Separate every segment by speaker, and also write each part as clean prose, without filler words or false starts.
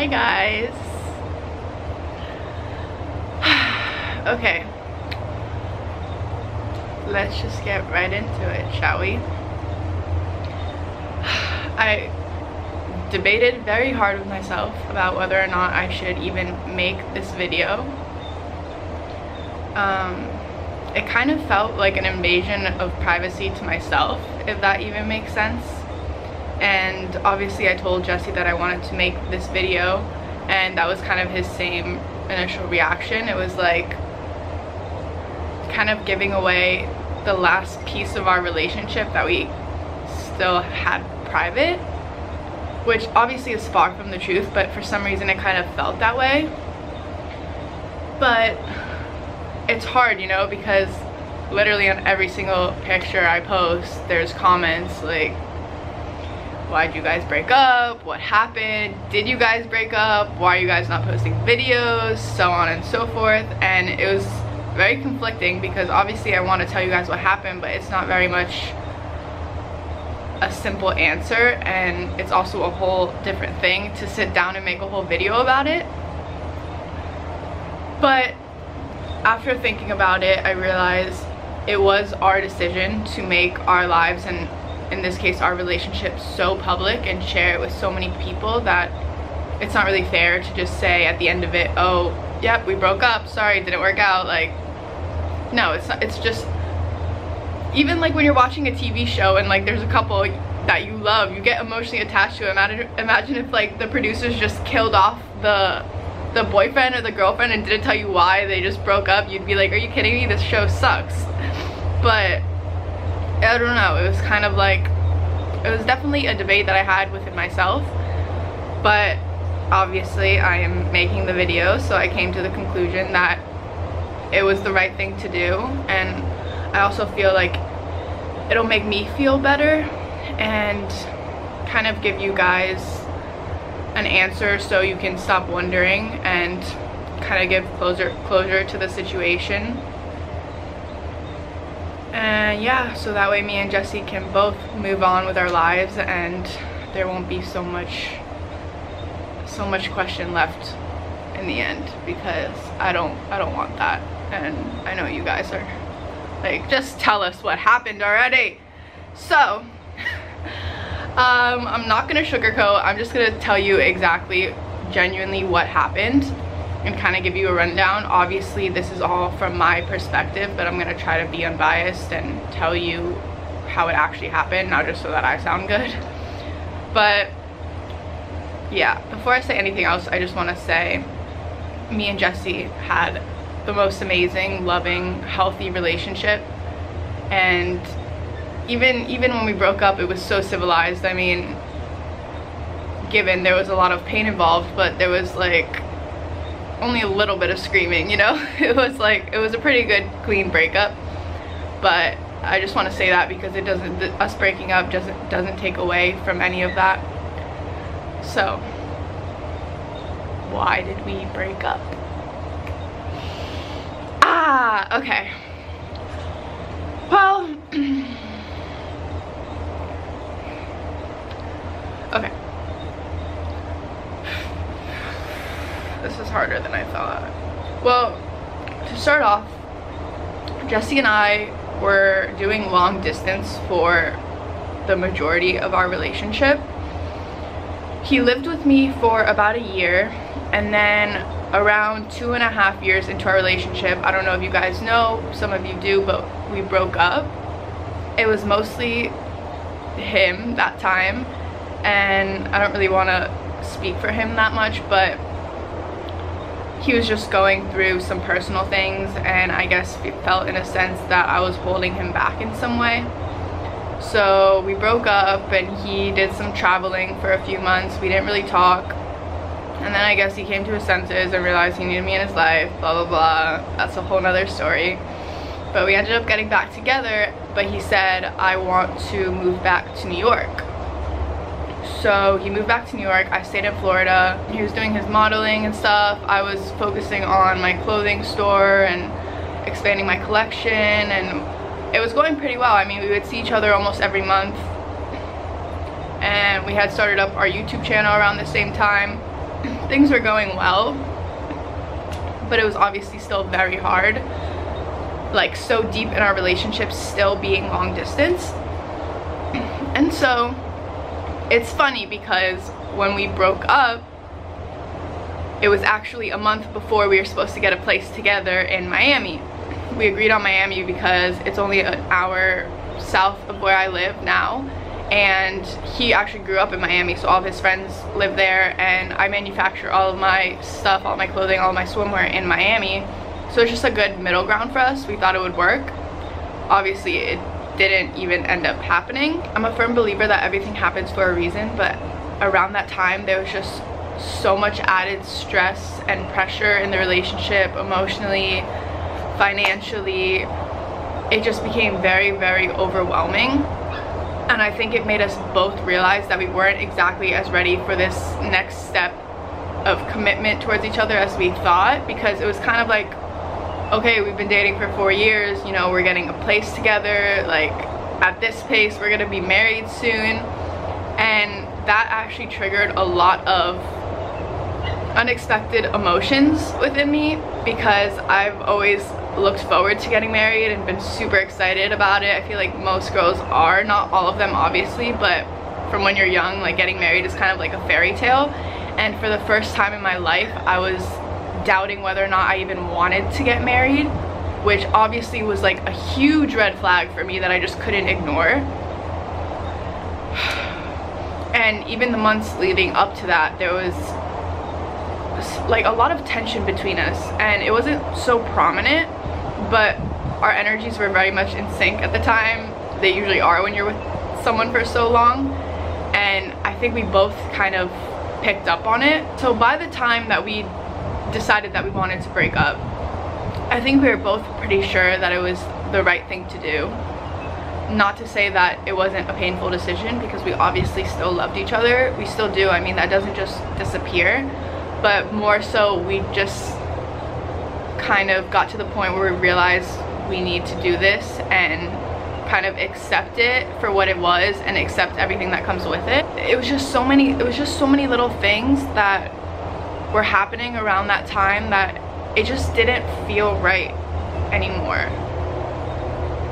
Speaker 1: Hi guys. Okay, let's just get right into it, shall we? I debated very hard with myself about whether or not I should even make this video. It kind of felt like an invasion of privacy to myself, if that even makes sense. And obviously I told Jesse that I wanted to make this video, and that was kind of his same initial reaction. It was like kind of giving away the last piece of our relationship that we still had private, which obviously is far from the truth, but for some reason it kind of felt that way. But it's hard, you know, because literally on every single picture I post there's comments like, why'd you guys break up? What happened? Did you guys break up? Why are you guys not posting videos? So on and so forth. And it was very conflicting because obviously I want to tell you guys what happened, but it's not very much a simple answer, and it's also a whole different thing to sit down and make a whole video about it. But after thinking about it, I realized it was our decision to make our lives, and in this case our relationship, so public and share it with so many people that it's not really fair to just say at the end of it, oh yep, we broke up, sorry, it didn't work out. Like, no, it's not. It's just, even like when you're watching a TV show and like there's a couple that you love, you get emotionally attached to it. Imagine if like the producers just killed off the boyfriend or the girlfriend and didn't tell you why they just broke up. You'd be like, are you kidding me? This show sucks. But I don't know, it was kind of like, it was definitely a debate that I had within myself, but obviously I am making the video, so I came to the conclusion that it was the right thing to do. And I also feel like it'll make me feel better and kind of give you guys an answer so you can stop wondering and kind of give closure to the situation. And yeah, so that way me and Jesse can both move on with our lives and there won't be so much question left in the end, because I don't want that. And I know you guys are like, just tell us what happened already. So I'm not gonna sugarcoat. I'm just gonna tell you exactly, genuinely what happened and kind of give you a rundown. Obviously this is all from my perspective, but I'm gonna try to be unbiased and tell you how it actually happened, not just so that I sound good. But yeah, before I say anything else, I just want to say me and Jesse had the most amazing, loving, healthy relationship. And even when we broke up, it was so civilized. I mean, given there was a lot of pain involved, but there was like only a little bit of screaming, you know. It was a pretty good, clean breakup. But I just want to say that because it doesn't, us breaking up doesn't take away from any of that. So why did we break up? Okay, well, okay, this is harder than I thought. Well, to start off, Jesse and I were doing long distance for the majority of our relationship. He lived with me for about a year, and then around 2.5 years into our relationship, I don't know if you guys know, some of you do, but we broke up. It was mostly him that time, and I don't really want to speak for him that much, but he was just going through some personal things, and I guess it felt in a sense that I was holding him back in some way. So we broke up, and he did some traveling for a few months. We didn't really talk. And then I guess he came to his senses and realized he needed me in his life, blah, blah, blah. That's a whole nother story. But we ended up getting back together, but he said, I want to move back to New York. So he moved back to New York. I stayed in Florida. He was doing his modeling and stuff. I was focusing on my clothing store and expanding my collection, and it was going pretty well. I mean, we would see each other almost every month. And we had started up our YouTube channel around the same time. things were going well, but it was obviously still very hard, like so deep in our relationship, still being long distance. And so it's funny because when we broke up, it was actually a month before we were supposed to get a place together in Miami. We agreed on Miami because it's only an hour south of where I live now, and he actually grew up in Miami, so all of his friends live there, and I manufacture all of my stuff, all my clothing, all of my swimwear in Miami, so it's just a good middle ground for us. We thought it would work. Obviously it didn't even end up happening. I'm a firm believer that everything happens for a reason, but around that time there was just so much added stress and pressure in the relationship, emotionally, financially. It just became very, very overwhelming, and I think it made us both realize that we weren't exactly as ready for this next step of commitment towards each other as we thought, because it was kind of like, okay, we've been dating for 4 years, you know, we're getting a place together, like at this pace we're gonna be married soon, and that actually triggered a lot of unexpected emotions within me, because I've always looked forward to getting married and been super excited about it. I feel like most girls are, not all of them obviously, but from when you're young, like getting married is kind of like a fairy tale. And for the first time in my life, I was doubting whether or not I even wanted to get married, which obviously was like a huge red flag for me that I just couldn't ignore. And even the months leading up to that, there was like a lot of tension between us, and it wasn't so prominent, but our energies were very much in sync at the time. They usually are when you're with someone for so long, and I think we both kind of picked up on it. So by the time that we decided that we wanted to break up, I think we were both pretty sure that it was the right thing to do. Not to say that it wasn't a painful decision, because we obviously still loved each other. We still do. I mean, that doesn't just disappear. But more so, we just kind of got to the point where we realized we need to do this and kind of accept it for what it was and accept everything that comes with it. It was just so many little things that were happening around that time that it just didn't feel right anymore.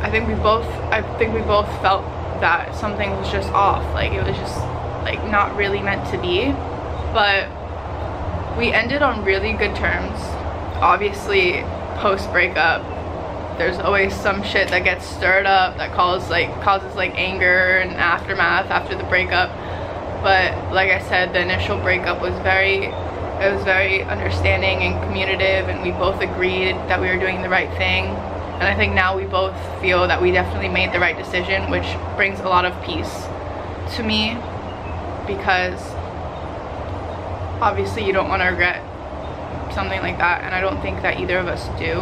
Speaker 1: I think we both felt that something was just off, like it was just like not really meant to be. But we ended on really good terms. Obviously, post breakup, there's always some shit that gets stirred up that causes like anger and aftermath after the breakup. But like I said, the initial breakup was very understanding and communicative, and we both agreed that we were doing the right thing. And I think now we both feel that we definitely made the right decision, which brings a lot of peace to me, because obviously you don't want to regret something like that, and I don't think that either of us do,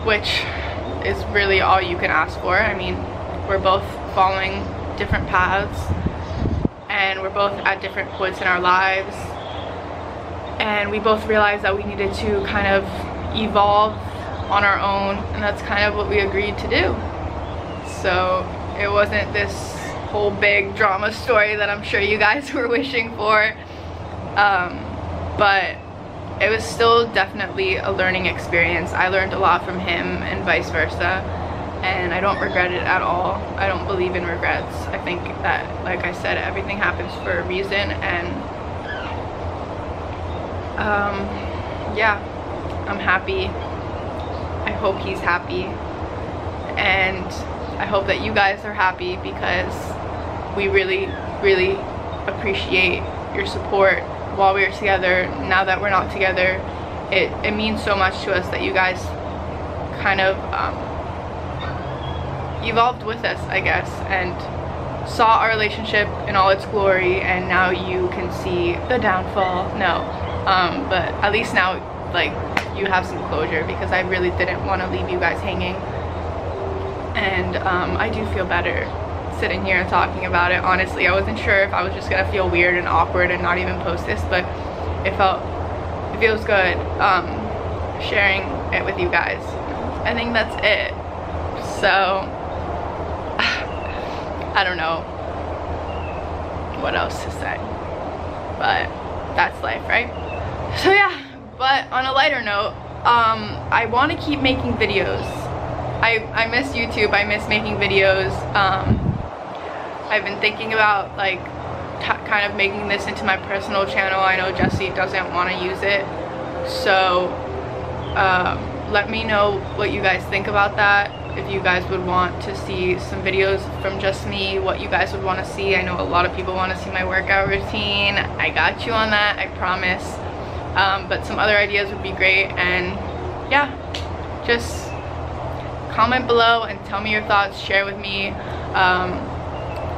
Speaker 1: which is really all you can ask for. I mean, we're both following different paths, and we're both at different points in our lives, and we both realized that we needed to kind of evolve on our own, and that's kind of what we agreed to do. So it wasn't this whole big drama story that I'm sure you guys were wishing for, but it was still definitely a learning experience. I learned a lot from him and vice versa, and I don't regret it at all. I don't believe in regrets. I think that, like I said, everything happens for a reason, and yeah, I'm happy. I hope he's happy, and I hope that you guys are happy, because we really, really appreciate your support while we were together. Now that we're not together, it means so much to us that you guys kind of evolved with us, I guess, and saw our relationship in all its glory, and now you can see the downfall. No, but at least now, like, you have some closure, because I really didn't want to leave you guys hanging. And I do feel better sitting here and talking about it. Honestly, I wasn't sure if I was just gonna feel weird and awkward and not even post this, but it feels good sharing it with you guys. I think that's it. So I don't know what else to say. but that's life, right? So yeah, but on a lighter note, I want to keep making videos. I miss YouTube. I miss making videos. I've been thinking about like kind of making this into my personal channel. I know Jesse doesn't want to use it, so let me know what you guys think about that. If you guys would want to see some videos from just me, what you guys would want to see. I know a lot of people want to see my workout routine. I got you on that, I promise. But some other ideas would be great. And yeah, just comment below and tell me your thoughts, share with me.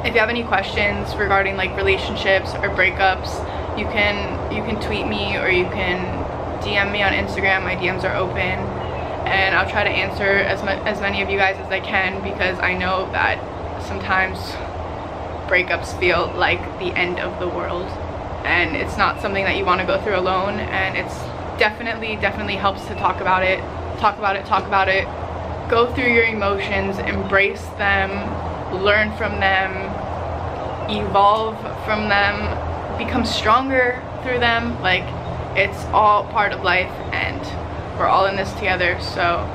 Speaker 1: If you have any questions regarding like relationships or breakups, you can tweet me, or you can DM me on Instagram. My DMs are open, and I'll try to answer as many of you guys as I can, because I know that sometimes breakups feel like the end of the world, and it's not something that you want to go through alone. And it's definitely helps to talk about it, go through your emotions, embrace them, learn from them, evolve from them, become stronger through them. Like, it's all part of life, and we're all in this together. So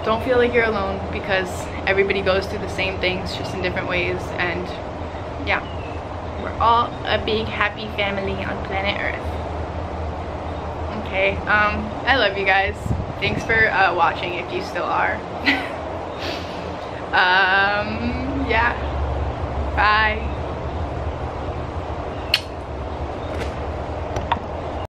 Speaker 1: don't feel like you're alone, because everybody goes through the same things, just in different ways. And yeah, we're all a big happy family on planet Earth. Okay, I love you guys. Thanks for watching, if you still are. Yeah, bye.